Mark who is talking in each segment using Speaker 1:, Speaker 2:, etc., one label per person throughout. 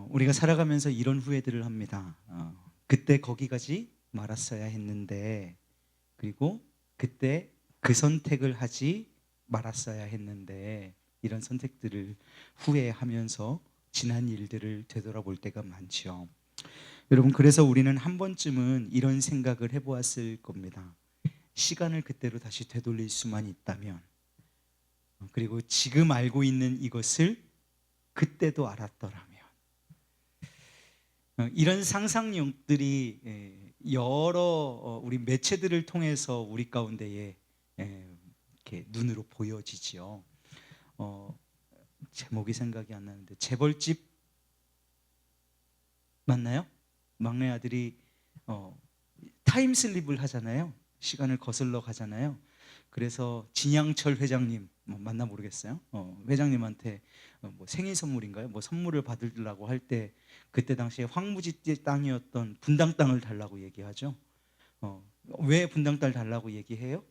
Speaker 1: 우리가 살아가면서 이런 후회들을 합니다. 그때 거기 가지 말았어야 했는데, 그리고 그때 그 선택을 하지 말았어야 했는데, 이런 선택들을 후회하면서 지난 일들을 되돌아볼 때가 많죠. 여러분, 그래서 우리는 한 번쯤은 이런 생각을 해보았을 겁니다. 시간을 그때로 다시 되돌릴 수만 있다면, 그리고 지금 알고 있는 이것을 그때도 알았더라면, 이런 상상력들이 여러 우리 매체들을 통해서 우리 가운데에 이렇게 눈으로 보여지지요. 제목이 생각이 안 나는데, 재벌집 맞나요? 막내 아들이 타임슬립을 하잖아요. 시간을 거슬러 가잖아요. 그래서 진양철 회장님 맞나 모르겠어요. 회장님한테 뭐 생일 선물인가요? 뭐 선물을 받으려고 할 때, 그때 당시에 황무지 땅이었던 분당 땅을 달라고 얘기하죠. 왜 분당 땅을 달라고 얘기해요?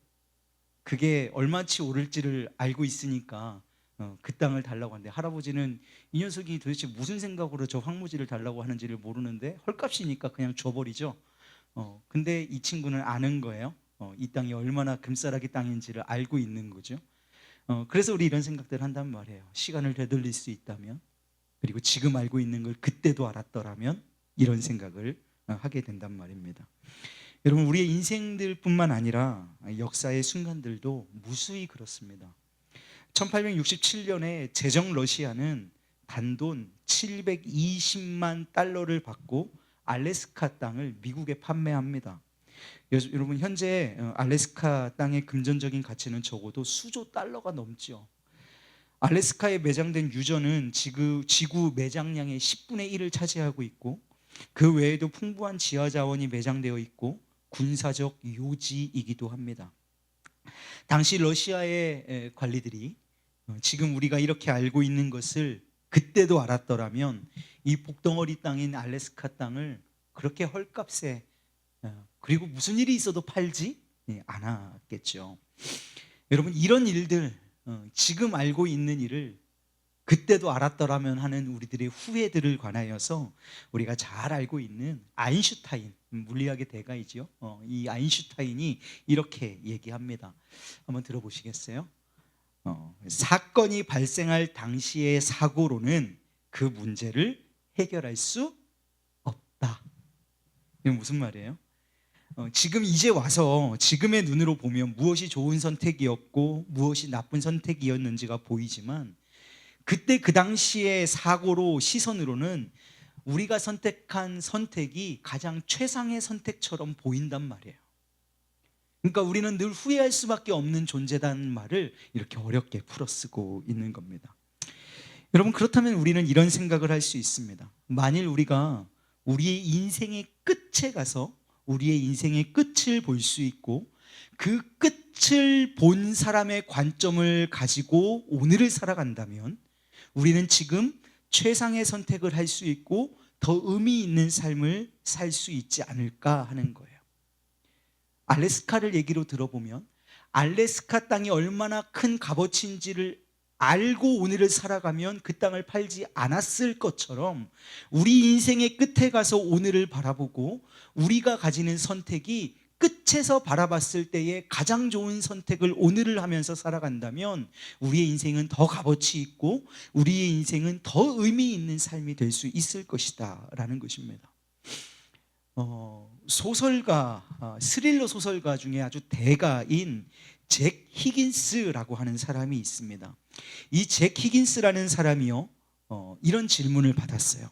Speaker 1: 그게 얼마치 오를지를 알고 있으니까 그 땅을 달라고 하는데, 할아버지는 이 녀석이 도대체 무슨 생각으로 저 황무지를 달라고 하는지를 모르는데 헐값이니까 그냥 줘버리죠. 근데 이 친구는 아는 거예요. 이 땅이 얼마나 금싸라기 땅인지를 알고 있는 거죠. 그래서 우리 이런 생각들을 한단 말이에요. 시간을 되돌릴 수 있다면, 그리고 지금 알고 있는 걸 그때도 알았더라면, 이런 생각을 하게 된단 말입니다. 여러분, 우리의 인생들뿐만 아니라 역사의 순간들도 무수히 그렇습니다. 1867년에 제정 러시아는 단돈 720만 달러를 받고 알래스카 땅을 미국에 판매합니다. 여러분, 현재 알래스카 땅의 금전적인 가치는 적어도 수조 달러가 넘죠. 알래스카에 매장된 유전은 지구 매장량의 10분의 1을 차지하고 있고, 그 외에도 풍부한 지하 자원이 매장되어 있고 군사적 요지이기도 합니다. 당시 러시아의 관리들이 지금 우리가 이렇게 알고 있는 것을 그때도 알았더라면, 이 복덩어리 땅인 알래스카 땅을 그렇게 헐값에, 그리고 무슨 일이 있어도 팔지 않았겠죠. 여러분, 이런 일들, 지금 알고 있는 일을 그때도 알았더라면 하는 우리들의 후회들을 관하여서 우리가 잘 알고 있는 아인슈타인, 물리학의 대가이죠. 이 아인슈타인이 이렇게 얘기합니다. 한번 들어보시겠어요? 사건이 발생할 당시의 사고로는 그 문제를 해결할 수 없다. 이게 무슨 말이에요? 지금 이제 와서 지금의 눈으로 보면 무엇이 좋은 선택이었고 무엇이 나쁜 선택이었는지가 보이지만, 그때 그 당시의 사고로, 시선으로는 우리가 선택한 선택이 가장 최상의 선택처럼 보인단 말이에요. 그러니까 우리는 늘 후회할 수밖에 없는 존재라는 말을 이렇게 어렵게 풀어 쓰고 있는 겁니다. 여러분, 그렇다면 우리는 이런 생각을 할 수 있습니다. 만일 우리가 우리의 인생의 끝에 가서 우리의 인생의 끝을 볼 수 있고, 그 끝을 본 사람의 관점을 가지고 오늘을 살아간다면, 우리는 지금 최상의 선택을 할 수 있고 더 의미 있는 삶을 살 수 있지 않을까 하는 거예요. 알래스카를 얘기로 들어보면, 알래스카 땅이 얼마나 큰 값어치인지를 알고 오늘을 살아가면 그 땅을 팔지 않았을 것처럼, 우리 인생의 끝에 가서 오늘을 바라보고 우리가 가지는 선택이 끝에서 바라봤을 때의 가장 좋은 선택을 오늘을 하면서 살아간다면, 우리의 인생은 더 값어치 있고 우리의 인생은 더 의미 있는 삶이 될 수 있을 것이다 라는 것입니다. 소설가, 스릴러 소설가 중에 아주 대가인 잭 히긴스라고 하는 사람이 있습니다. 이 잭 히긴스라는 사람이요, 이런 질문을 받았어요.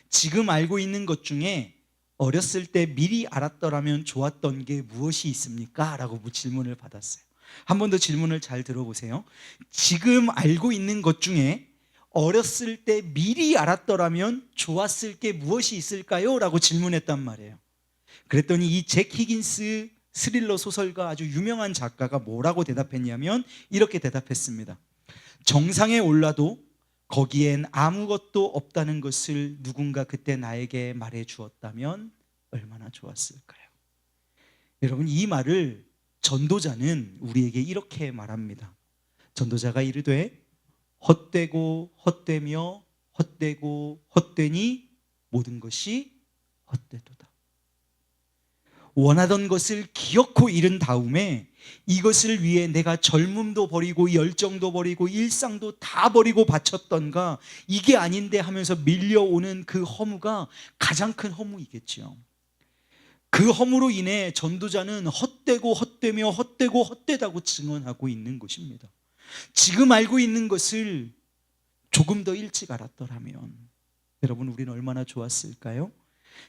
Speaker 1: 지금 알고 있는 것 중에 어렸을 때 미리 알았더라면 좋았던 게 무엇이 있습니까? 라고 질문을 받았어요. 한 번 더 질문을 잘 들어보세요. 지금 알고 있는 것 중에 어렸을 때 미리 알았더라면 좋았을 게 무엇이 있을까요? 라고 질문했단 말이에요. 그랬더니 이 잭 히긴스 스릴러 소설가, 아주 유명한 작가가 뭐라고 대답했냐면 이렇게 대답했습니다. 정상에 올라도 거기엔 아무것도 없다는 것을 누군가 그때 나에게 말해 주었다면 얼마나 좋았을까요? 여러분, 이 말을 전도자는 우리에게 이렇게 말합니다. 전도자가 이르되 헛되고 헛되며 헛되고 헛되니 모든 것이 헛되도다. 원하던 것을 기어코 잃은 다음에 이것을 위해 내가 젊음도 버리고 열정도 버리고 일상도 다 버리고 바쳤던가, 이게 아닌데 하면서 밀려오는 그 허무가 가장 큰 허무이겠죠. 그 허무로 인해 전도자는 헛되고 헛되며 헛되고 헛되다고 증언하고 있는 것입니다. 지금 알고 있는 것을 조금 더 일찍 알았더라면, 여러분, 우리는 얼마나 좋았을까요?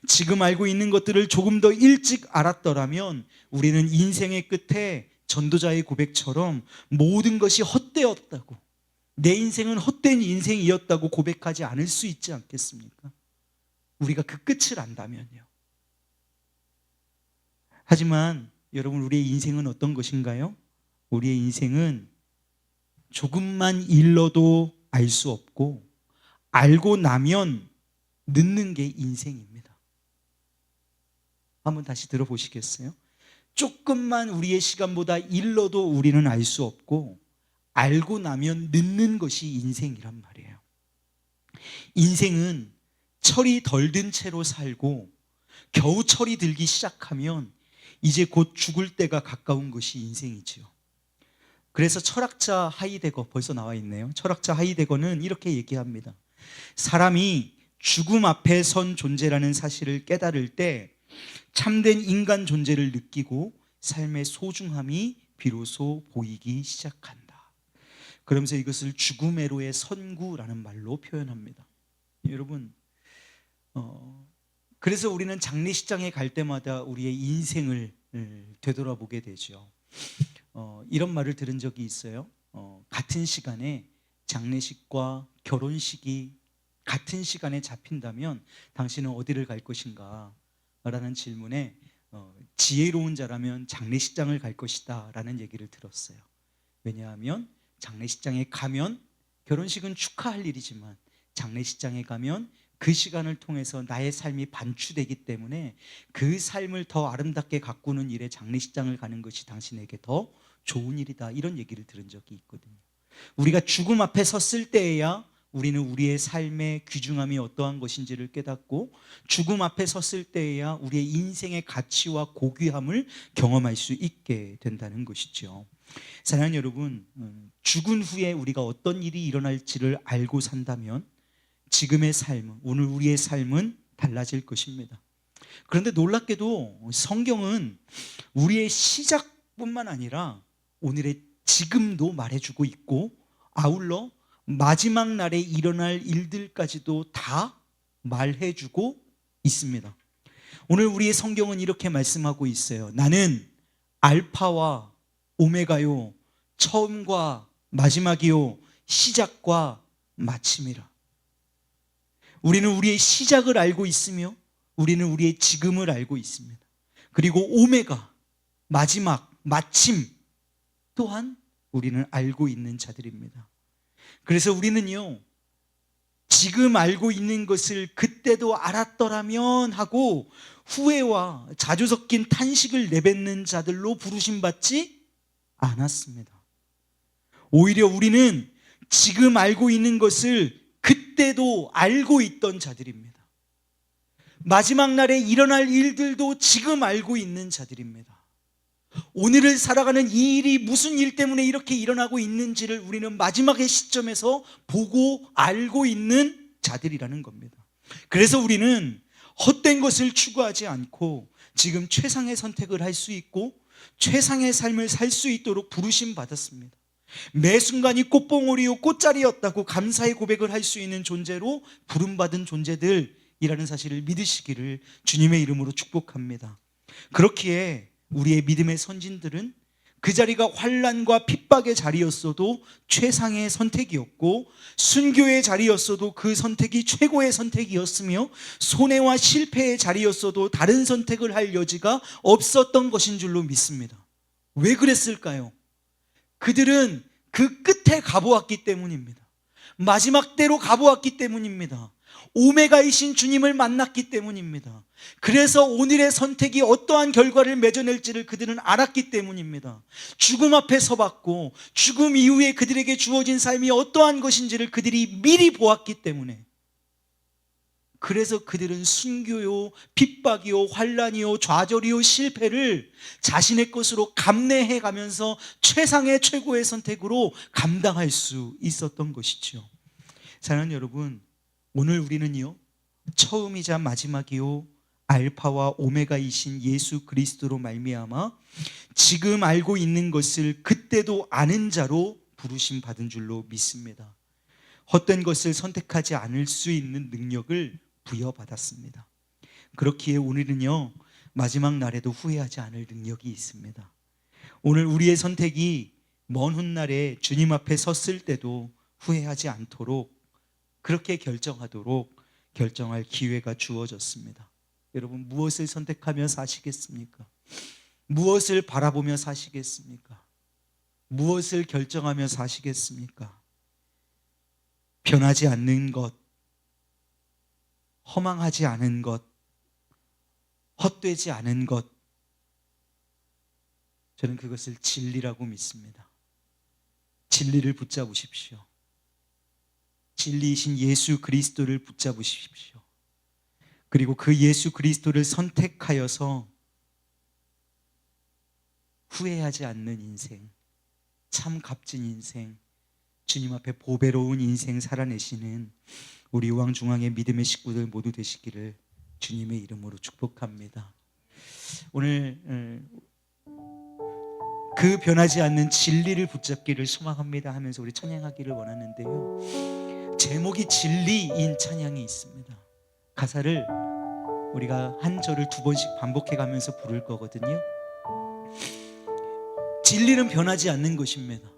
Speaker 1: 지금 알고 있는 것들을 조금 더 일찍 알았더라면 우리는 인생의 끝에 전도자의 고백처럼 모든 것이 헛되었다고, 내 인생은 헛된 인생이었다고 고백하지 않을 수 있지 않겠습니까? 우리가 그 끝을 안다면요. 하지만 여러분, 우리의 인생은 어떤 것인가요? 우리의 인생은 조금만 일러도 알 수 없고, 알고 나면 늦는 게 인생입니다. 한번 다시 들어보시겠어요? 조금만 우리의 시간보다 일러도 우리는 알 수 없고, 알고 나면 늦는 것이 인생이란 말이에요. 인생은 철이 덜 든 채로 살고 겨우 철이 들기 시작하면 이제 곧 죽을 때가 가까운 것이 인생이지요. 그래서 철학자 하이데거, 벌써 나와 있네요. 철학자 하이데거는 이렇게 얘기합니다. 사람이 죽음 앞에 선 존재라는 사실을 깨달을 때 참된 인간 존재를 느끼고 삶의 소중함이 비로소 보이기 시작한다. 그러면서 이것을 죽음애로의 선구라는 말로 표현합니다. 여러분, 그래서 우리는 장례식장에 갈 때마다 우리의 인생을 되돌아보게 되죠. 이런 말을 들은 적이 있어요. 같은 시간에 장례식과 결혼식이 같은 시간에 잡힌다면 당신은 어디를 갈 것인가? 라는 질문에 지혜로운 자라면 장례식장을 갈 것이다 라는 얘기를 들었어요. 왜냐하면 장례식장에 가면, 결혼식은 축하할 일이지만 장례식장에 가면 그 시간을 통해서 나의 삶이 반추되기 때문에 그 삶을 더 아름답게 가꾸는 일에 장례식장을 가는 것이 당신에게 더 좋은 일이다, 이런 얘기를 들은 적이 있거든요. 우리가 죽음 앞에 섰을 때에야 우리는 우리의 삶의 귀중함이 어떠한 것인지를 깨닫고, 죽음 앞에 섰을 때에야 우리의 인생의 가치와 고귀함을 경험할 수 있게 된다는 것이죠. 사랑하는 여러분, 죽은 후에 우리가 어떤 일이 일어날지를 알고 산다면 지금의 삶, 오늘 우리의 삶은 달라질 것입니다. 그런데 놀랍게도 성경은 우리의 시작뿐만 아니라 오늘의 지금도 말해주고 있고, 아울러 마지막 날에 일어날 일들까지도 다 말해주고 있습니다. 오늘 우리의 성경은 이렇게 말씀하고 있어요. 나는 알파와 오메가요, 처음과 마지막이요, 시작과 마침이라. 우리는 우리의 시작을 알고 있으며 우리는 우리의 지금을 알고 있습니다. 그리고 오메가, 마지막, 마침 또한 우리는 알고 있는 자들입니다. 그래서 우리는요, 지금 알고 있는 것을 그때도 알았더라면 하고 후회와 자주 섞인 탄식을 내뱉는 자들로 부르심받지 않았습니다. 오히려 우리는 지금 알고 있는 것을 그때도 알고 있던 자들입니다. 마지막 날에 일어날 일들도 지금 알고 있는 자들입니다. 오늘을 살아가는 이 일이 무슨 일 때문에 이렇게 일어나고 있는지를 우리는 마지막의 시점에서 보고 알고 있는 자들이라는 겁니다. 그래서 우리는 헛된 것을 추구하지 않고 지금 최상의 선택을 할 수 있고 최상의 삶을 살 수 있도록 부르심 받았습니다. 매 순간이 꽃봉오리요 꽃자리였다고 감사의 고백을 할 수 있는 존재로 부름받은 존재들이라는 사실을 믿으시기를 주님의 이름으로 축복합니다. 그렇기에 우리의 믿음의 선진들은 그 자리가 환난과 핍박의 자리였어도 최상의 선택이었고, 순교의 자리였어도 그 선택이 최고의 선택이었으며, 손해와 실패의 자리였어도 다른 선택을 할 여지가 없었던 것인 줄로 믿습니다. 왜 그랬을까요? 그들은 그 끝에 가보았기 때문입니다. 마지막 때로 가보았기 때문입니다. 오메가이신 주님을 만났기 때문입니다. 그래서 오늘의 선택이 어떠한 결과를 맺어낼지를 그들은 알았기 때문입니다. 죽음 앞에 서봤고 죽음 이후에 그들에게 주어진 삶이 어떠한 것인지를 그들이 미리 보았기 때문에 그래서 그들은 순교요, 핍박이요, 환난이요, 좌절이요, 실패를 자신의 것으로 감내해 가면서 최상의 최고의 선택으로 감당할 수 있었던 것이죠. 사랑하는 여러분, 오늘 우리는요, 처음이자 마지막이요 알파와 오메가이신 예수 그리스도로 말미암아 지금 알고 있는 것을 그때도 아는 자로 부르심 받은 줄로 믿습니다. 헛된 것을 선택하지 않을 수 있는 능력을 부여받았습니다. 그렇기에 오늘은요, 마지막 날에도 후회하지 않을 능력이 있습니다. 오늘 우리의 선택이 먼 훗날에 주님 앞에 섰을 때도 후회하지 않도록, 그렇게 결정할 기회가 주어졌습니다. 여러분, 무엇을 선택하며 사시겠습니까? 무엇을 바라보며 사시겠습니까? 무엇을 결정하며 사시겠습니까? 변하지 않는 것, 허망하지 않은 것, 헛되지 않은 것, 저는 그것을 진리라고 믿습니다. 진리를 붙잡으십시오. 진리이신 예수 그리스도를 붙잡으십시오. 그리고 그 예수 그리스도를 선택하여서 후회하지 않는 인생, 참 값진 인생, 주님 앞에 보배로운 인생 살아내시는 우리 우왕중앙의 믿음의 식구들 모두 되시기를 주님의 이름으로 축복합니다. 오늘 그 변하지 않는 진리를 붙잡기를 소망합니다 하면서 우리 찬양하기를 원하는데요, 제목이 진리인 찬양이 있습니다. 가사를 우리가 한 절을 두 번씩 반복해 가면서 부를 거거든요. 진리는 변하지 않는 것입니다.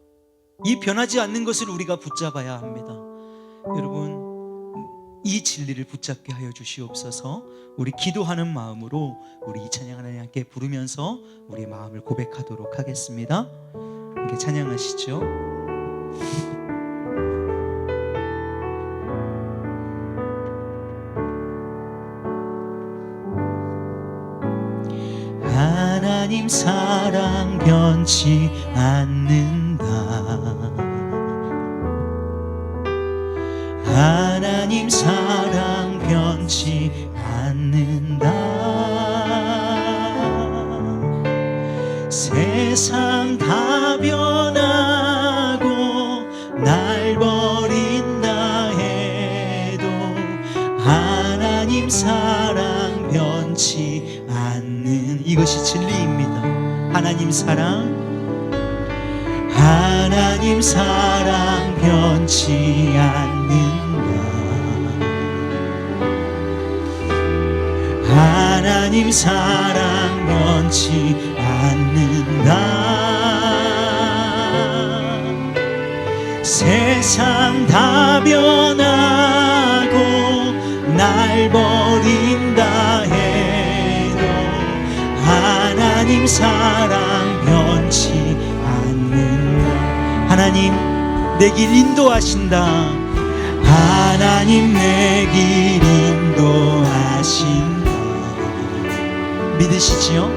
Speaker 1: 이 변하지 않는 것을 우리가 붙잡아야 합니다. 여러분, 이 진리를 붙잡게 하여 주시옵소서. 우리 기도하는 마음으로 우리 이 찬양 하나님께 부르면서 우리의 마음을 고백하도록 하겠습니다. 함께 찬양하시죠. 하나님 사랑 변치 않는다. 하나님 사랑 변치 않는다. 세상 다 변하고 날 버린다 해도 하나님 사랑 변치 않는, 이것이 진리입니다. 하나님 사랑 변치 않는다. 하나님 사랑 변치 않는다. 세상 다 변하고 날 버린다 해도 하나님 사랑 변치 않는다. 하나님 내 길 인도하신다. 하나님 내 길 인도하신다. 믿으시지요?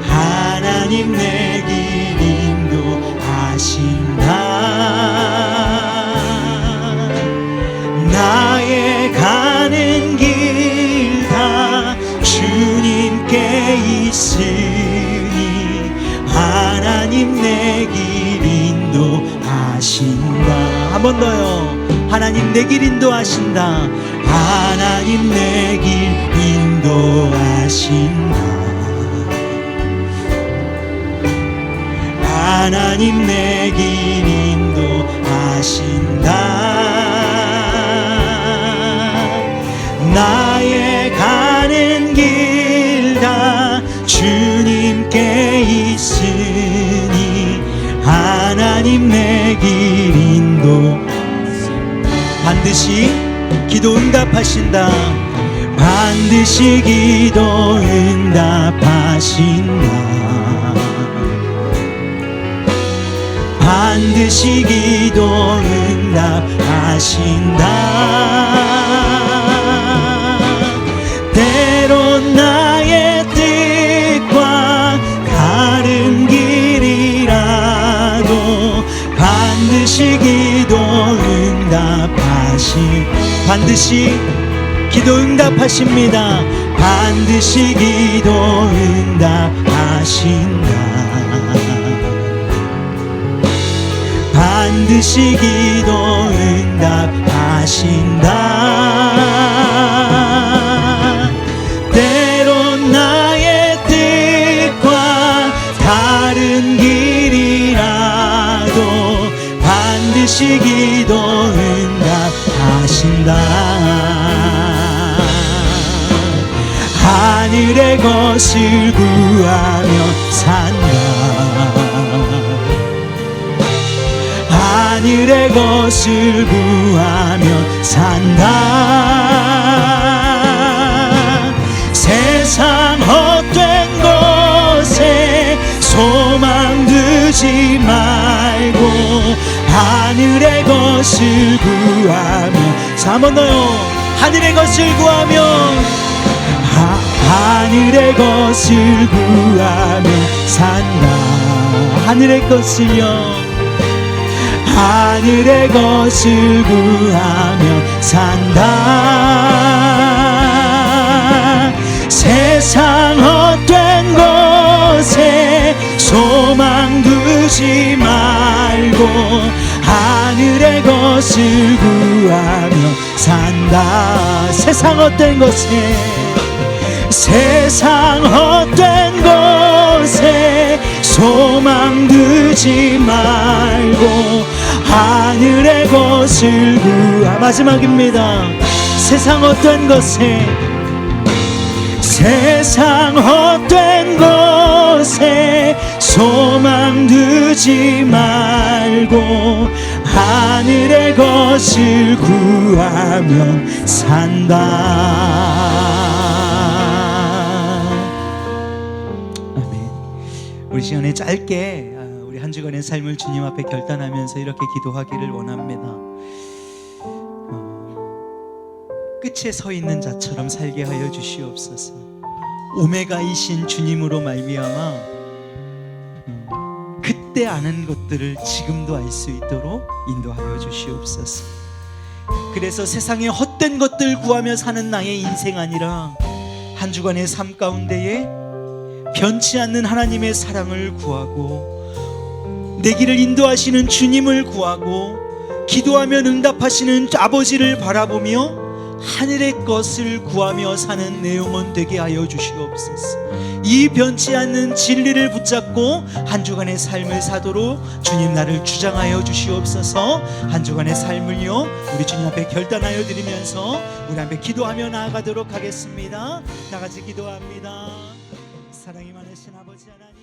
Speaker 1: 하나님 내 길 인도하신다. 나의 가는 길 다 주님께 있으니 하나님 내 길 인도하신다. 한 번 더요. 하나님 내 길 인도하신다. 하나님 내 길 인도하신다. 하나님 내 길 인도하신다. 나의 가는 길 다 주님께 있으니 하나님 내 길 인도. 반드시 기도 응답하신다. 반드시 기도 응답하신다. 반드시 기도 응답하신다. 때론 나의 뜻과 다른 길이라도 반드시 기도 응답하시. 반드시 기도 응답하십니다. 반드시 기도 응답하신다. 반드시 기도 응답하신다. 때론 나의 뜻과 다른 길이라도 반드시 기도 응답하신다. 하늘의 것을 구하며 산다. 하늘의 것을 구하며 산다. 세상 헛된 것에 소망 두지 말고 하늘의 것을 구하며, 한 번 더요. 하늘의 것을 구하며, 하늘의 것을 구하며 산다. 하늘의 것을요. 하늘의 것을 구하며 산다. 세상 헛된 것에 소망 두지 말고 하늘의 것을 구하며 산다. 세상 헛된 것에, 세상 헛된 것에 소망 두지 말고 하늘의 것을 구하. 마지막입니다. 세상 헛된 것에, 세상 헛된 것에 소망 두지 말고 하늘의 것을 구하며 산다. 우리 시간에 짧게 우리 한 주간의 삶을 주님 앞에 결단하면서 이렇게 기도하기를 원합니다. 끝에 서 있는 자처럼 살게 하여 주시옵소서. 오메가이신 주님으로 말미암아 그때 아는 것들을 지금도 알 수 있도록 인도하여 주시옵소서. 그래서 세상의 헛된 것들 구하며 사는 나의 인생 아니라 한 주간의 삶 가운데에 변치 않는 하나님의 사랑을 구하고 내 길을 인도하시는 주님을 구하고 기도하면 응답하시는 아버지를 바라보며 하늘의 것을 구하며 사는 내 영혼 되게 하여 주시옵소서. 이 변치 않는 진리를 붙잡고 한 주간의 삶을 사도록 주님 나를 주장하여 주시옵소서. 한 주간의 삶을요 우리 주님 앞에 결단하여 드리면서 우리 앞에 기도하며 나아가도록 하겠습니다. 다 같이 기도합니다. 사랑이 많으신 아버지 하나님,